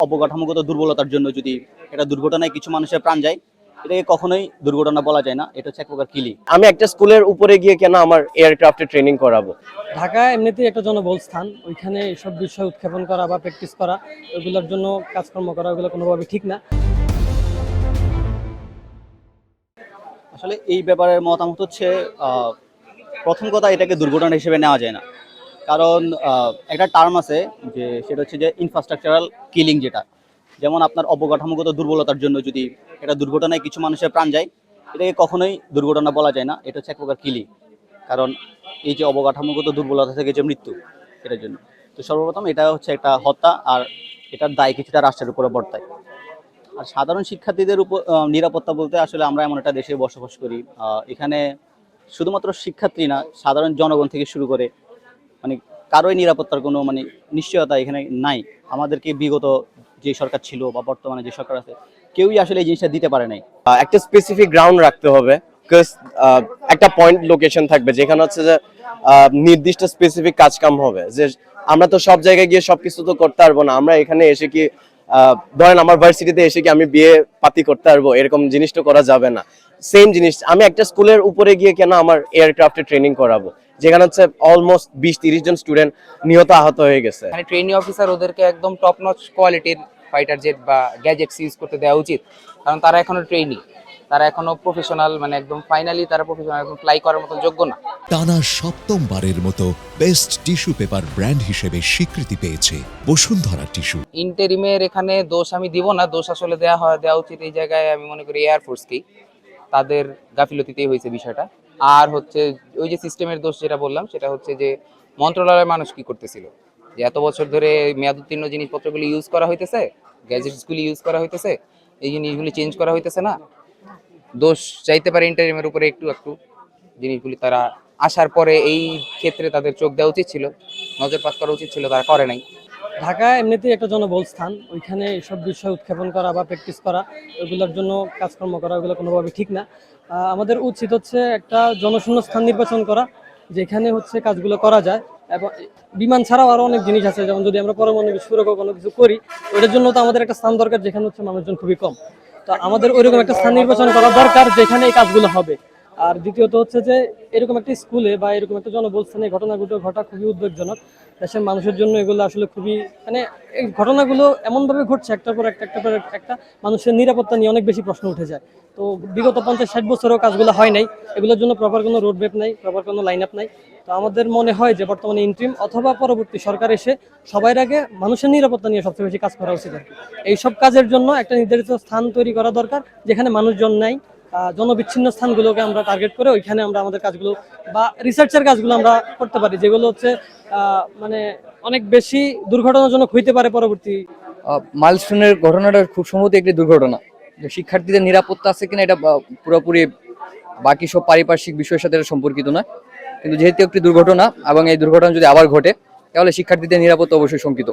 অবকাঠামোগত দুর্বলতার জন্য যদি এটা দুর্ঘটনায় কিছু মানুষের প্রাণ যায়, এটাকে কখনোই দুর্ঘটনা বলা যায় না। এটা হচ্ছে এক প্রকার কিলি। আমি একটা স্কুলের উপরে গিয়ে কেন আমার এয়ারক্রাফটে ট্রেনিং করাবো? ঢাকা এমনিতেই একটা জনবহুল স্থান, ওইখানে এসব বিষয় উৎক্ষেপণ করা বা প্র্যাকটিস করা, ওইগুলোর জন্য কাজকর্ম করা, ওইগুলো কোনোভাবে ঠিক না। আসলে এই ব্যাপারে মতামত হচ্ছে, প্রথম কথা এটাকে দুর্ঘটনা হিসেবে নেওয়া যায় না। কারণ একটা টার্ম আছে যে সেটা হচ্ছে যে ইনফ্রাস্ট্রাকচারাল কিলিং, যেটা যেমন আপনার অবকাঠামোগত দুর্বলতার জন্য যদি এটা দুর্ঘটনায় কিছু মানুষের প্রাণ যায়, এটাকে কখনোই দুর্ঘটনা বলা যায় না। এটা হচ্ছে এক প্রকার কিলিং। কারণ এই যে অবকাঠামোগত দুর্বলতা থেকে যে মৃত্যু, এটার জন্য তো সর্বপ্রথম এটা হচ্ছে একটা হত্যা, আর এটার দায় কিছুটা রাষ্ট্রের উপরে বর্তায়। আর সাধারণ শিক্ষার্থীদের উপর নিরাপত্তা বলতে আসলে আমরা এমন একটা দেশে বসবাস করি, এখানে শুধুমাত্র শিক্ষার্থী না, সাধারণ জনগণ থেকে শুরু করে মানে কারোই নিরাপত্তার কোনো নিশ্চয়তা এখানে নাই। আমাদেরকে বিগত যে সরকার ছিল বা বর্তমানে যে সরকার আছে, কেউই আসলে এই জিনিসটা দিতে পারে নাই। একটা স্পেসিফিক গ্রাউন্ড রাখতে হবে, বিকজ একটা পয়েন্ট লোকেশন থাকবে যেখানে হচ্ছে যে নির্দিষ্ট স্পেসিফিক কাজকাম হবে। যে আমরা তো সব জায়গায় গিয়ে সবকিছু তো করতে পারবো না। আমরা এখানে এসে কি ধরেন আমার ভার্সিটিতে এসে কি আমি বিয়ে পাতি করতে পারবো, এরকম জিনিস তো করা যাবে না। সেম জিনিস আমি একটা স্কুলের উপরে গিয়ে কেন আমার এয়ারক্রাফটে ট্রেনিং করাবো, যেখানে হচ্ছে অলমোস্ট 20-30 জন স্টুডেন্ট নিহত আহত হয়ে গেছে। মানে ট্রেনিং অফিসার ওদেরকে একদম টপ নচ কোয়ালিটির ফাইটার জেট বা গ্যাজেটস ইউজ করতে দেওয়া উচিত, কারণ তারা এখনো ট্রেনি, তারা এখনো প্রফেশনাল, মানে একদম ফাইনালি তারা প্রফেশনাল, একদম ফ্লাই করার মতো যোগ্য না। টানা সপ্তমবারের মতো বেস্ট টিস্যু পেপার ব্র্যান্ড হিসেবে স্বীকৃতি পেয়েছে বসুন্ধরা টিস্যু। ইন্টারিমের এখানে দোষ আমি দিব না, দোষ আসলে দেওয়া উচিত এই জায়গায় আমি মনে করি এয়ারফোর্সকেই, তাদের গাফিলতিতেই হয়েছে বিষয়টা। আর হচ্ছে ওই যে সিস্টেমের দোষ যেটা বললাম, সেটা হচ্ছে যে মন্ত্রণালয়ের মানুষ কি করতেছিল, যে এত বছর ধরে মেয়াদ উত্তীর্ণ জিনিসপত্রগুলি ইউজ করা হইতেছে, গ্যাজেটসগুলি ইউজ করা হইতেছে, এই জিনিসগুলি চেঞ্জ করা হইতেছে না। দোষ চাইতে পারে ইন্টারিমের উপরে একটু একটু, জিনিসগুলি তারা আসার পরে এই ক্ষেত্রে তাদের চোখ দেওয়া উচিত ছিল, নজরপাত করা উচিত ছিল, তারা করে নাই। ঢাকা এমনিতেই একটা জনবহুল স্থান, ওইখানে এসব বিষয় উৎক্ষেপণ করা বা প্র্যাকটিস করা, ওইগুলোর জন্য কাজকর্ম করা, ওইগুলো কোনোভাবে ঠিক না। আমাদের উচিত হচ্ছে একটা জনশূন্য স্থান নির্বাচন করা, যেখানে হচ্ছে কাজগুলো করা যায়। এবং বিমান ছাড়াও আরও অনেক জিনিস আছে, যেমন যদি আমরা পরমাণু বিস্ফোরক কোনো কিছু করি, ওইটার জন্য তো আমাদের একটা স্থান দরকার যেখানে হচ্ছে মানুষজন খুবই কম। তো আমাদের ওইরকম একটা স্থান নির্বাচন করা দরকার যেখানে এই কাজগুলো হবে। আর দ্বিতীয়ত হচ্ছে যে এরকম একটা স্কুলে বা এরকম একটা জনবহুল স্থানে ঘটনাগুলো ঘটা খুবই উদ্বেগজনক। দেশের মানুষের জন্য এগুলো আসলে খুবই এই ঘটনাগুলো এমনভাবে ঘটছে একটার পর একটা মানুষের নিরাপত্তা নিয়ে অনেক বেশি প্রশ্ন উঠে যায়। তো বিগত 50-60 বছরেও কাজগুলো হয় নাই, এগুলোর জন্য প্রপার কোনো রোড ম্যাপ নাই, প্রপার কোনো লাইন আপ নাই। তো আমাদের মনে হয় যে বর্তমানে ইন্ট্রিম অথবা পরবর্তী সরকার এসে সবার আগে মানুষের নিরাপত্তা নিয়ে সবচেয়ে বেশি কাজ করা উচিত আর কি। এইসব কাজের জন্য একটা নির্ধারিত স্থান তৈরি করা দরকার, যেখানে মানুষজন নাই। জনবিচ্ছিন্ন স্থানগুলোকে আমরা টার্গেট করে ওইখানে আমরা আমাদের কাজগুলো বা রিসার্চের কাজগুলো আমরা করতে পারি, যেগুলো হচ্ছে অনেক বেশি দুর্ঘটনাজনক হইতে পারে পরবর্তী। মাইলস্টোনের ঘটনাটা খুব সম্ভবত একটি দুর্ঘটনা। শিক্ষার্থীদের নিরাপত্তা আছে কিনা এটা পুরোপুরি বাকি সব পারিপার্শ্বিক বিষয়ের সাথে সম্পর্কিত নয়, কিন্তু যেহেতু একটি দুর্ঘটনা এবং এই দুর্ঘটনা যদি আবার ঘটে, তাহলে শিক্ষার্থীদের নিরাপত্তা অবশ্যই শঙ্কিত।